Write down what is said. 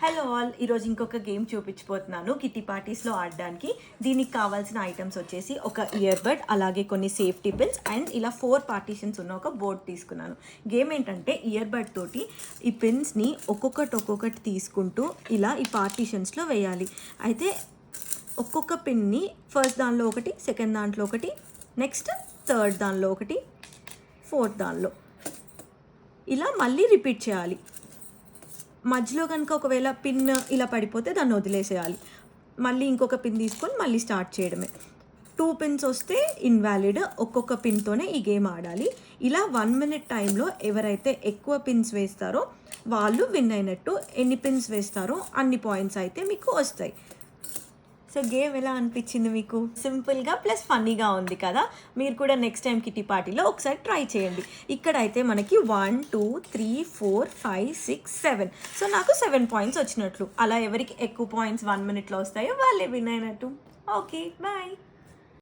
Hello all, ఈరోజు ఇంకొక game చూపించబోతున్నాను కిట్టి పార్టీస్లో ఆడడానికి. దీనికి కావాల్సిన ఐటమ్స్ వచ్చేసి ఒక ఇయర్ బడ్, అలాగే కొన్ని సేఫ్టీ పిన్స్ అండ్ ఇలా 4 పార్టీషన్స్ ఉన్న ఒక బోర్డ్ తీసుకున్నాను. గేమ్ ఏంటంటే ఇయర్ బడ్ తోటి ఈ పిన్స్ని ఒక్కొక్కటి తీసుకుంటూ ఇలా ఈ పార్టీషన్స్లో వేయాలి. అయితే ఒక్కొక్క పిన్ని ఫస్ట్ దానిలో ఒకటి, సెకండ్ దాంట్లో ఒకటి, నెక్స్ట్ థర్డ్ దానిలో ఒకటి, ఫోర్త్ దానిలో ఇలా మళ్ళీ రిపీట్ చేయాలి. మధ్యలో కనుక ఒకవేళ పిన్ ఇలా పడిపోతే దాన్ని వదిలేసేయాలి. మళ్ళీ ఇంకొక పిన్ తీసుకొని మళ్ళీ స్టార్ట్ చేయడమే. 2 పిన్స్ వస్తే ఇన్వాలిడ్. ఒక్కొక్క పిన్తోనే ఈ గేమ్ ఆడాలి. ఇలా 1 మినిట్ టైంలో ఎవరైతే ఎక్కువ పిన్స్ వేస్తారో వాళ్ళు విన్ అయినట్టు. ఎన్ని పిన్స్ వేస్తారో అన్ని పాయింట్స్ అయితే మీకు వస్తాయి. సో గేమ్ ఎలా అనిపించింది మీకు? సింపుల్గా ప్లస్ ఫన్నీగా ఉంది కదా. మీరు కూడా నెక్స్ట్ టైం కిట్టి పార్టీలో ఒకసారి ట్రై చేయండి. ఇక్కడైతే మనకి 1 2 3 4 5 6 7. సో నాకు 7 పాయింట్స్ వచ్చినట్లు. అలా ఎవరికి ఎక్కువ పాయింట్స్ 1 మినిట్లో వస్తాయో వాళ్ళే విన్ అయినట్టు. Okay, bye.